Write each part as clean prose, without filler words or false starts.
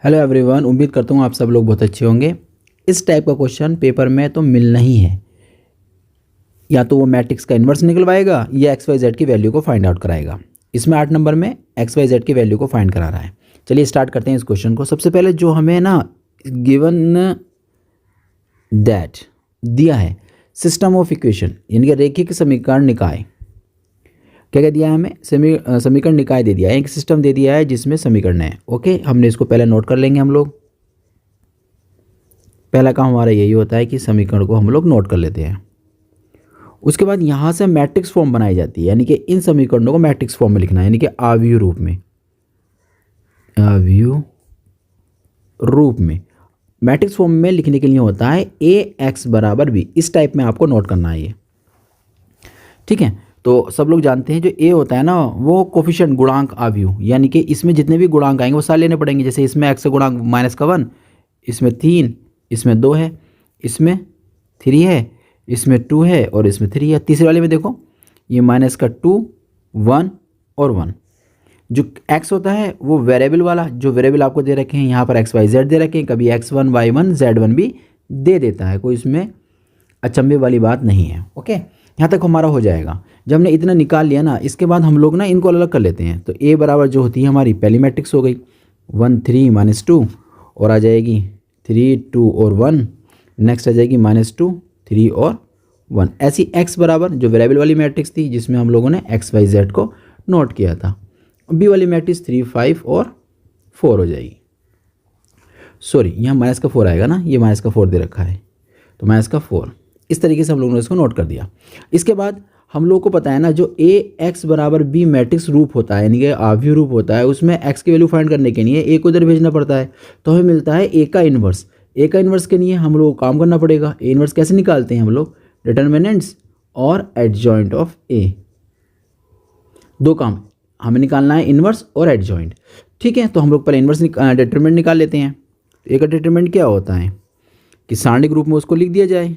Hello everyone, उम्मीद करता हूँ आप सब लोग बहुत अच्छे होंगे। इस टाइप का क्वेश्चन पेपर में तो मिलना ही है। या तो वो मैट्रिक्स का इन्वर्स निकलवाएगा या एक्स वाई जेड की वैल्यू को फाइंड आउट कराएगा। इसमें 8 नंबर में एक्स वाई जेड की वैल्यू को फाइंड करा रहा है। चलिए स्टार्ट करते हैं इस क्वेश्चन को। सबसे पहले जो हमें ना गिवन दैट दिया है सिस्टम ऑफ इक्वेशन, यानी कि रेखिक समीकरण निकाय। क्या क्या दिया है हमें? समीकरण निकाय दे दिया है, एक सिस्टम दे दिया है जिसमें समीकरण है। ओके, हमने इसको पहले नोट कर लेंगे। हम लोग पहला काम हमारा यही होता है कि समीकरण को हम लोग नोट कर लेते हैं। उसके बाद यहाँ से मैट्रिक्स फॉर्म बनाई जाती है, यानी कि इन समीकरणों को मैट्रिक्स फॉर्म में लिखना है, यानी कि आव्यूह रूप में। आव्यूह रूप में मैट्रिक्स फॉर्म में लिखने के लिए होता है ए एक्स बराबर बी। इस टाइप में आपको नोट करना है ये, ठीक है। तो सब लोग जानते हैं जो ए होता है ना वो कोफिशिएंट गुणांक आव्यूह, यानी कि इसमें जितने भी गुणांक आएंगे वो सारे लेने पड़ेंगे। जैसे इसमें एक्स गुणांक -1, इसमें 3, इसमें 2 है, इसमें 3 है, इसमें 2 है और इसमें 3 है। तीसरे वाले में देखो ये -2, 1 और 1। जो x होता है वो वेरिएबल वाला, जो वेरिएबल आपको दे रखे हैं यहाँ पर एक्स वाई जेड दे रखे हैं, कभी x1 y1 z1 भी दे देता है, कोई इसमें अचंभे वाली बात नहीं है। ओके, यहाँ तक हमारा हो जाएगा। जब हमने इतना निकाल लिया ना, इसके बाद हम लोग ना इनको अलग कर लेते हैं। तो a बराबर जो होती है हमारी पहली मैट्रिक्स हो गई 1 3 -2 और आ जाएगी 3 2 और 1। नेक्स्ट आ जाएगी -2 3 और 1। ऐसी x बराबर जो वेरिएबल वाली मैट्रिक्स थी जिसमें हम लोगों ने एक्स वाई जेड को नोट किया था, b वाली मैट्रिक्स 3 5 और 4 हो जाएगी। सॉरी, यहाँ माइनस का 4 आएगा ना, ये माइनस का 4 दे रखा है तो माइनस का 4। इस तरीके से हम लोगों ने इसको नोट कर दिया। इसके बाद हम लोग को पता है ना जो ए एक्स बराबर बी मैट्रिक्स रूप होता है, यानी कि आव्यूह रूप होता है, उसमें एक्स की वैल्यू फाइंड करने के लिए ए को इधर भेजना पड़ता है। तो हमें मिलता है ए का इन्वर्स। ए का इन्वर्स के लिए हम लोग को काम करना पड़ेगा। ए इन्वर्स कैसे निकालते हैं हम लोग? डिटर्मिनेंट्स और एडजॉइंट ऑफ ए। दो काम हमें निकालना है, इन्वर्स और एडजॉइंट, ठीक है। तो हम लोग पहले इन्वर्स डिटरमिनेंट निकाल लेते हैं। तो ए का डिटरमिनेंट क्या होता है कि सारणिक रूप में उसको लिख दिया जाए,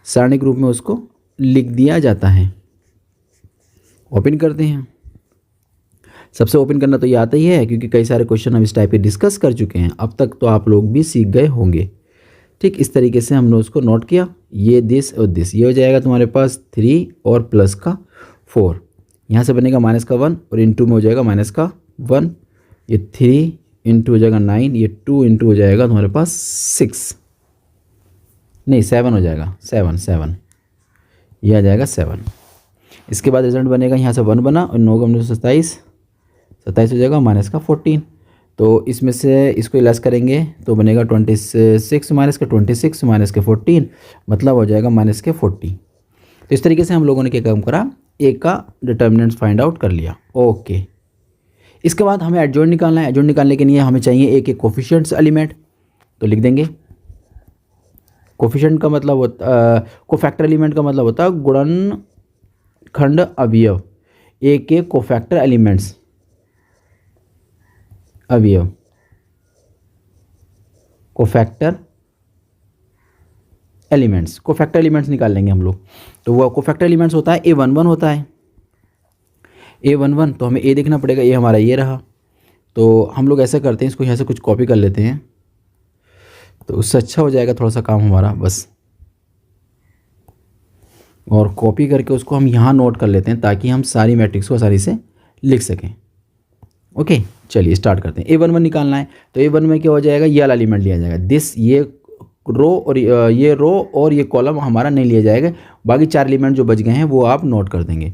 सारणिक रूप में उसको लिख दिया जाता है। ओपन करते हैं। सबसे ओपन करना तो ये आता ही है क्योंकि कई सारे क्वेश्चन हम इस टाइप के डिस्कस कर चुके हैं। अब तक तो आप लोग भी सीख गए होंगे। ठीक इस तरीके से हमने उसको नोट किया। ये दिस और दिस, ये हो जाएगा तुम्हारे पास 3 और प्लस का 4। यहाँ से बनेगा -1 और इंटू में हो जाएगा -1। ये 3 इंटू हो जाएगा 9, ये 2 इंटू हो जाएगा तुम्हारे पास 6, नहीं 7 हो जाएगा, 7 ये आ जाएगा 7। इसके बाद रिजल्ट बनेगा, यहाँ से 1 बना और 9 का 27 हो जाएगा -14। तो इसमें से इसको लेस करेंगे तो बनेगा 26 -26 -14, मतलब हो जाएगा -40। तो इस तरीके से हम लोगों ने क्या काम करा, ए का डिटर्मिनेंट्स फाइंड आउट कर लिया। ओके, इसके बाद हमें एडजॉइंट निकालना है। एडजॉइंट निकालने के लिए हमें चाहिए ए के कोफिशिएंट्स एलिमेंट, तो लिख देंगे। कोफिशिएंट का मतलब होता कोफैक्टर एलिमेंट का मतलब होता है गुणनखंड अवयव। ए के कोफैक्टर एलिमेंट्स अवयव, कोफैक्टर एलिमेंट्स निकाल लेंगे हम लोग। तो वो कोफैक्टर एलिमेंट्स होता है A11 होता है। A11 तो हमें ए देखना पड़ेगा, ये हमारा ये रहा। तो हम लोग ऐसा करते हैं, इसको यहाँ से कुछ कॉपी कर लेते हैं तो उससे अच्छा हो जाएगा थोड़ा सा काम हमारा बस। और कॉपी करके उसको हम यहाँ नोट कर लेते हैं ताकि हम सारी मैट्रिक्स को आसानी से लिख सकें। ओके, चलिए स्टार्ट करते हैं। A11 निकालना है तो A11 में क्या हो जाएगा, ये वाला एलिमेंट लिया जाएगा। दिस, ये रो और ये रो और ये कॉलम हमारा नहीं लिया जाएगा। बाकी 4 एलिमेंट जो बच गए हैं वो आप नोट कर देंगे,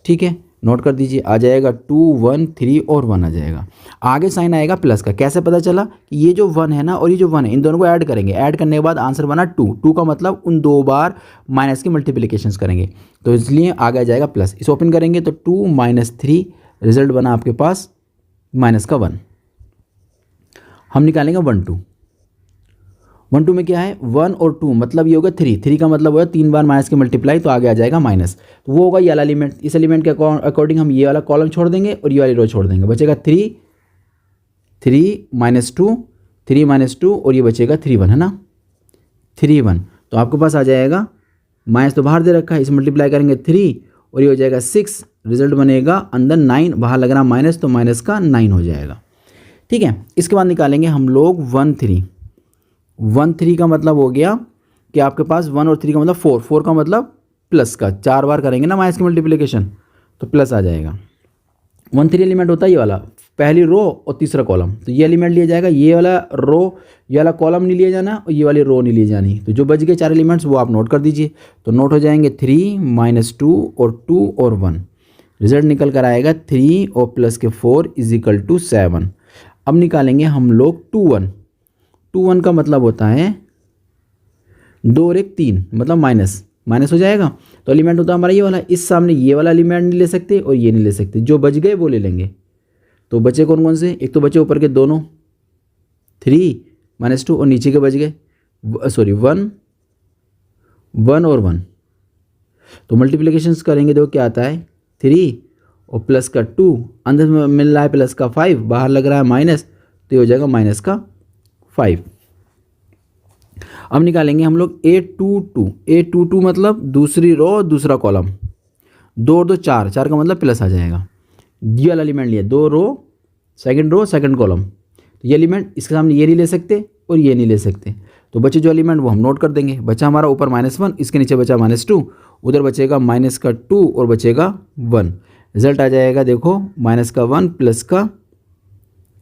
ठीक है। नोट कर दीजिए। आ जाएगा 2 1 3 और 1 आ जाएगा। आगे साइन आएगा प्लस का। कैसे पता चला कि ये जो 1 है ना और ये जो 1 है, इन दोनों को ऐड करेंगे। ऐड करने के बाद आंसर बना 2 का मतलब उन 2 बार माइनस की मल्टीप्लिकेशंस करेंगे, तो इसलिए आगे आ जाएगा प्लस। इसे ओपन करेंगे तो 2 -3, रिजल्ट बना आपके पास -1। हम निकालेंगे 1 2। 1 2 में क्या है, 1 और 2 मतलब ये होगा 3 का मतलब होगा 3 बार माइनस की मल्टीप्लाई, तो आगे आ जाएगा माइनस। तो वो होगा ये वाला एलिमेंट। इस एलिमेंट के अकॉर्डिंग हम ये वाला कॉलम छोड़ देंगे और ये वाली रो छोड़ देंगे। बचेगा 3 -2 और ये बचेगा 3 1, है ना, 3 1। तो आपके पास आ जाएगा, माइनस तो बाहर दे रखा है, इसे मल्टीप्लाई करेंगे 3 और ये हो जाएगा 6। रिजल्ट बनेगा अंदर 9, बाहर लग रहा माइनस तो माइनस का 9 हो जाएगा। ठीक है। इसके बाद निकालेंगे हम लोग 1 3। 1 3 का मतलब हो गया कि आपके पास 1 और 3 का मतलब 4, 4 का मतलब प्लस का, 4 बार करेंगे ना माइनस की मल्टीप्लिकेशन तो प्लस आ जाएगा। 1 3 एलिमेंट होता है ये वाला, पहली रो और तीसरा कॉलम, तो ये एलिमेंट लिया जाएगा, ये वाला रो, ये वाला कॉलम नहीं लिया जाना और ये वाली रो नहीं ली जानी। तो जो बच गए 4 एलिमेंट्स वो आप नोट कर दीजिए। तो नोट हो जाएंगे 3 -2 और 2 और 1। रिजल्ट निकल कर आएगा 3 और प्लस के 4 = 7। अब निकालेंगे हम लोग 2 1। 2 1 का मतलब होता है 2 और 1 3, मतलब माइनस माइनस हो जाएगा। तो एलिमेंट होता है हमारा ये वाला, इस सामने ये वाला एलिमेंट नहीं ले सकते और ये नहीं ले सकते, जो बच गए वो ले लेंगे। तो बचे कौन कौन से, एक तो बचे ऊपर के दोनों 3 -2 और नीचे के बच गए 1 1 और 1। तो मल्टीप्लिकेशंस करेंगे तो क्या आता है 3 और प्लस का 2, अंदर में मिल रहा है प्लस का 5, बाहर लग रहा है माइनस, तो ये हो जाएगा माइनस का 5। अब निकालेंगे हम लोग A22 मतलब दूसरी रो दूसरा कॉलम, 2 और 2 4, 4 का मतलब प्लस आ जाएगा। ये वाला एलिमेंट लिया, 2 रो सेकंड कॉलम, तो ये एलिमेंट इसके सामने ये नहीं ले सकते और ये नहीं ले सकते। तो बचे जो एलिमेंट वो हम नोट कर देंगे। बचा हमारा ऊपर -1, इसके नीचे बचा -2, उधर बचेगा माइनस का 2 और बचेगा 1। रिजल्ट आ जाएगा देखो माइनस का 1 प्लस का,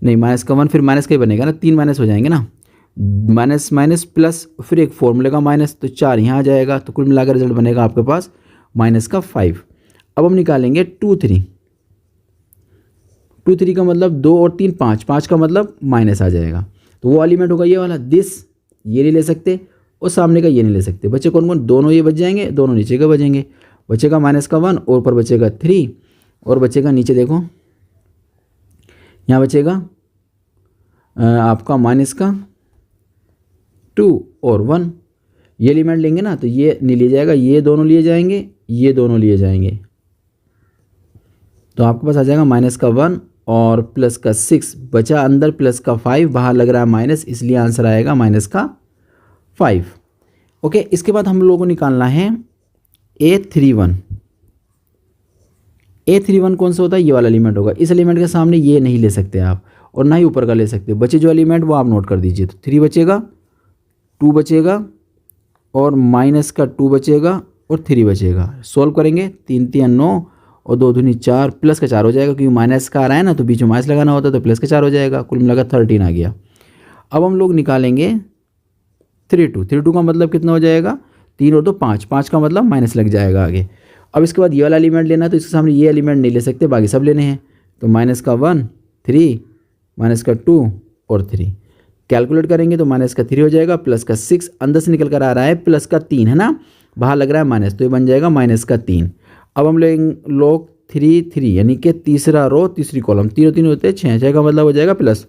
नहीं माइनस का 1 फिर माइनस का ही बनेगा ना, 3 माइनस हो जाएंगे ना, माइनस माइनस प्लस फिर एक फॉर्मूले का माइनस, तो 4 यहाँ आ जाएगा। तो कुल मिलाकर रिजल्ट बनेगा आपके पास माइनस का 5। अब हम निकालेंगे 2 3। 2 3 का मतलब 2 और 3 5, 5 का मतलब माइनस आ जाएगा। तो वो एलिमेंट होगा ये वाला, दिस, ये नहीं ले सकते और सामने का ये नहीं ले सकते। बच्चे कौन कौन, दोनों ये बच जाएंगे, दोनों नीचे के बचेंगे। बचेगा माइनस का 1 और ऊपर बचेगा 3 और बचेगा नीचे देखो यहाँ बचेगा आपका माइनस का 2 और 1। ये एलिमेंट लेंगे ना तो ये नहीं लिया जाएगा, ये दोनों लिए जाएंगे, ये दोनों लिए जाएंगे। तो आपके पास आ जाएगा माइनस का 1 और प्लस का 6, बचा अंदर प्लस का 5, बाहर लग रहा है माइनस, इसलिए आंसर आएगा माइनस का 5। ओके, इसके बाद हम लोगों को निकालना है A31। A31 कौन सा होता है, ये वाला एलिमेंट होगा। इस एलिमेंट के सामने ये नहीं ले सकते आप और ना ही ऊपर का ले सकते। बचे जो एलिमेंट वो आप नोट कर दीजिए। तो 3 बचेगा, 2 बचेगा और माइनस का 2 बचेगा और 3 बचेगा। सोल्व करेंगे 3 3 9 और 2 दूनी 4, प्लस का 4 हो जाएगा क्योंकि माइनस का आ रहा है ना, तो बीच में माइनस लगाना होता है, तो प्लस का 4 हो जाएगा। कुल मिलाकर 13 आ गया। अब हम लोग निकालेंगे 32 का मतलब कितना हो जाएगा, 3 और 2 5, 5 का मतलब माइनस लग जाएगा आगे। अब इसके बाद ये वाला एलिमेंट लेना, तो इसके सामने ये एलिमेंट नहीं ले सकते, बाकी सब लेने हैं। तो माइनस का 1 3, माइनस का 2 और 3 कैलकुलेट करेंगे तो माइनस का 3 हो जाएगा, प्लस का 6 अंदर से निकल कर आ रहा है, प्लस का 3 है ना, बाहर लग रहा है माइनस, तो ये बन जाएगा माइनस का 3। अब हम लोग 3 3 यानी कि तीसरा रो तीसरी कॉलम, 3 और 3 होते हैं 6, 6 का मतलब हो जाएगा प्लस।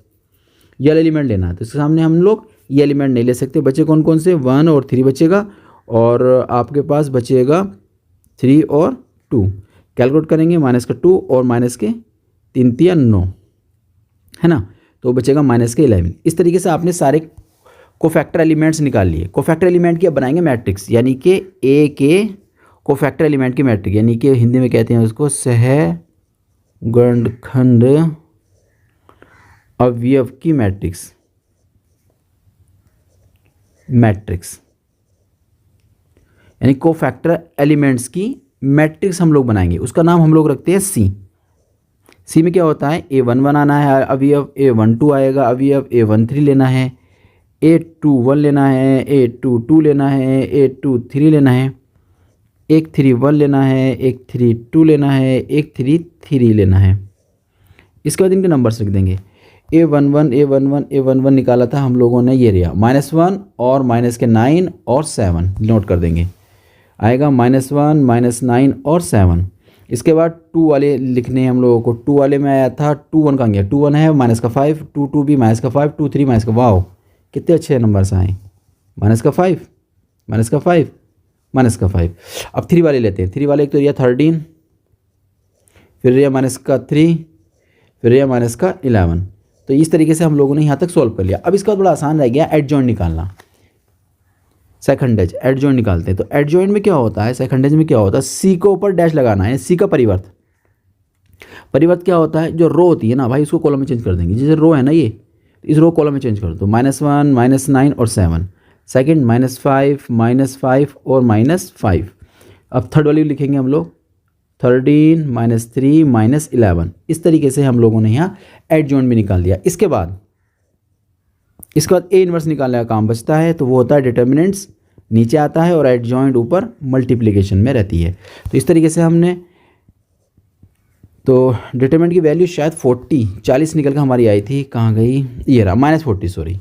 ये वाला एलिमेंट लेना है तो इसके सामने हम लोग ये एलिमेंट नहीं ले सकते। बचे कौन कौन से, 1 और 3 बचेगा और आपके पास बचेगा 3 और 2। कैलकुलेट करेंगे माइनस का 2 और माइनस के 3 3 9 है ना, तो बचेगा माइनस के 11। इस तरीके से आपने सारे कोफैक्टर एलिमेंट्स निकाल लिए। कोफैक्टर एलिमेंट की अब बनाएंगे मैट्रिक्स, यानी कि ए के कोफैक्टर एलिमेंट की मैट्रिक्स, यानी कि हिंदी में कहते हैं उसको सहगुणनखंड अवयव की मैट्रिक्स। यानी कोफैक्टर एलिमेंट्स की मैट्रिक्स हम लोग बनाएंगे, उसका नाम हम लोग रखते हैं सी। सी में क्या होता है, A11 आना है अवयव, A12 आएगा अवयव, A13 लेना है, A21 लेना है, A22 लेना है, A23 लेना है, 131 लेना है, 132 लेना है, 133 लेना है। इसके बाद इनके नंबर्स लिख देंगे। A11 निकाला था हम लोगों ने, ये रहा -1 और माइनस के 9 और 7 नोट कर देंगे, आएगा -1 -9 और 7। इसके बाद 2 वाले लिखने हैं हम लोगों को। 2 वाले में आया था 2 1 का गया, 2 1 है माइनस का 5, 2 2 भी माइनस का 5, 2 3 माइनस का, वाह कितने अच्छे नंबर्स आए, माइनस का 5 माइनस का 5 माइनस का 5। अब 3 वाले लेते हैं। 3 वाले एक तो रिया 13, फिर रिया माइनस का 3, फिर रिया माइनस का 11। तो इस तरीके से हम लोगों ने यहाँ तक सॉल्व कर लिया। अब इसका बड़ा आसान रह गया एडजॉइंट निकालना, सेकंडेज एडजॉइंट निकालते हैं। तो एडजॉइंट में क्या होता है, सेकंडेज में क्या होता है, सी को ऊपर डैश लगाना है, सी का परिवर्त। परिवर्त क्या होता है, जो रो होती है ना भाई उसको कॉलम में चेंज कर देंगे। जैसे रो है ना ये, इस रो कॉलम में चेंज कर दो, -1 -9 और 7, सेकंड -5 और -5। अब थर्ड वाली लिखेंगे हम लोग 13 -3 -11। इस तरीके से हम लोगों ने यहाँ एडजॉइंट भी निकाल दिया। इसके बाद ए इनवर्स निकालने का काम बचता है, तो वो होता है डिटर्मिनेंट्स नीचे आता है और एडजॉइंट ऊपर मल्टीप्लिकेशन में रहती है। तो इस तरीके से हमने, तो डिटरमिनेंट की वैल्यू शायद 40 निकल कर हमारी आई थी, कहाँ गई, ये रहा -40, सॉरी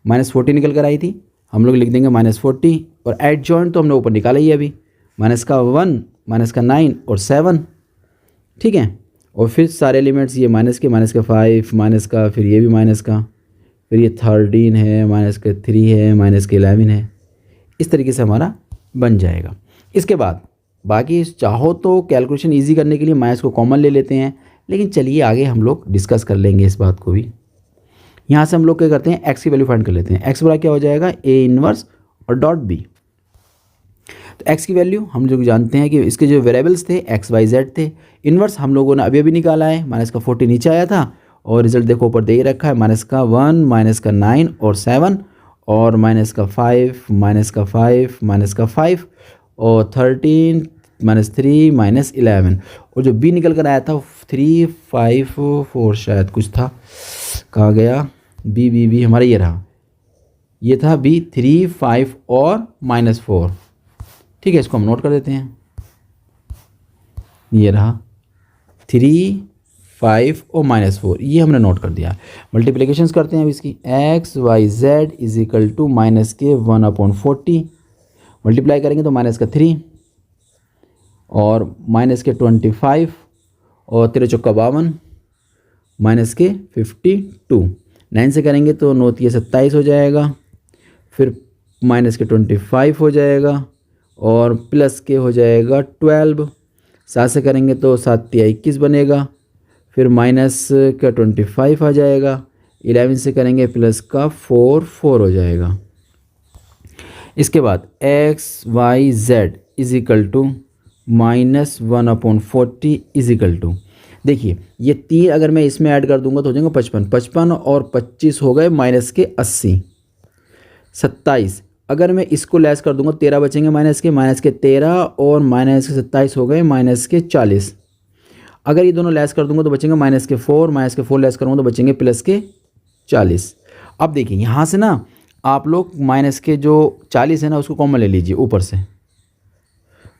-40 निकल कर आई थी। हम लोग लिख देंगे -40 और एडजॉइंट तो हमने ऊपर निकाला ही अभी, -1 -9 और 7, ठीक है। और फिर सारे एलिमेंट्स ये -5 माइनस का, फिर ये भी माइनस का, फिर ये 13 है, -3 है, -11 है। इस तरीके से हमारा बन जाएगा। इसके बाद बाकी चाहो तो कैलकुलेशन इजी करने के लिए माइनस को कॉमन ले लेते हैं, लेकिन चलिए आगे हम लोग डिस्कस कर लेंगे इस बात को भी। यहाँ से हम लोग क्या करते हैं, एक्स की वैल्यू फाइंड कर लेते हैं। एक्स बराबर क्या हो जाएगा, ए इनवर्स और डॉट बी। तो एक्स की वैल्यू हम लोग जानते हैं कि इसके जो वेरिएबल्स थे एक्स वाई जेड थे। इनवर्स हम लोगों ने अभी अभी निकाला है, -40 नीचे आया था और रिजल्ट देखो ऊपर दे ही रखा है, -1 -9 और 7 और -5 -5 और 13 -3 -11 और जो बी निकल कर आया था 3 5 4 शायद कुछ था, कहाँ गया बी हमारा ये रहा, ये था बी 3 5 और -4, ठीक है। इसको हम नोट कर देते हैं, ये रहा 3 5 और -4, ये हमने नोट कर दिया। मल्टीप्लिकेशंस करते हैं अब इसकी, X Y Z is equal to -1/40, multiply करेंगे तो -3 और -25 और 3 चौका 52 -52, 9 से करेंगे तो 9 3 27 हो जाएगा, फिर -25 हो जाएगा और प्लस के हो जाएगा 12, 7 से करेंगे तो 7 3 21 बनेगा, फिर -25 आ जाएगा, 11 से करेंगे प्लस का 4 हो जाएगा। इसके बाद X Y Z is equal to -1/40 is equal to, देखिए ये 3 अगर मैं इसमें ऐड कर दूंगा तो हो जाएगा 55 और 25 हो गए -80, 27 अगर मैं इसको लेस कर दूंगा 13 बचेंगे -13 और -27 हो गए -40। अगर ये दोनों लेस कर दूंगा तो बचेंगे -4 लेस करूँगा तो बचेंगे +40। अब देखिए यहाँ से ना आप लोग माइनस के जो 40 है ना उसको कॉमन ले लीजिए ऊपर से,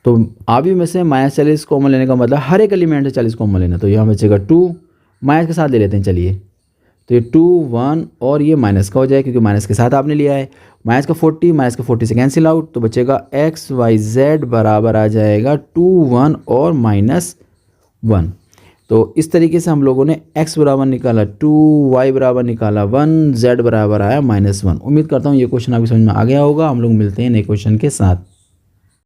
तो अभी में से -40 कॉमन लेने का मतलब हर एक एलिमेंट से 40 कॉमन लेना, तो यहाँ बचेगा 2 माइनस के साथ ले लेते हैं, चलिए तो ये 2 1 और ये माइनस का हो जाए क्योंकि माइनस के साथ आपने लिया है, -40 से कैंसिल आउट, तो बचेगा एक्स वाई जेड बराबर आ जाएगा 2 1 और -1। तो इस तरीके से हम लोगों ने x बराबर निकाला 2, y बराबर निकाला 1, z बराबर आया -1। उम्मीद करता हूँ ये क्वेश्चन आपकी समझ में आ गया होगा। हम लोग मिलते हैं नए क्वेश्चन के साथ।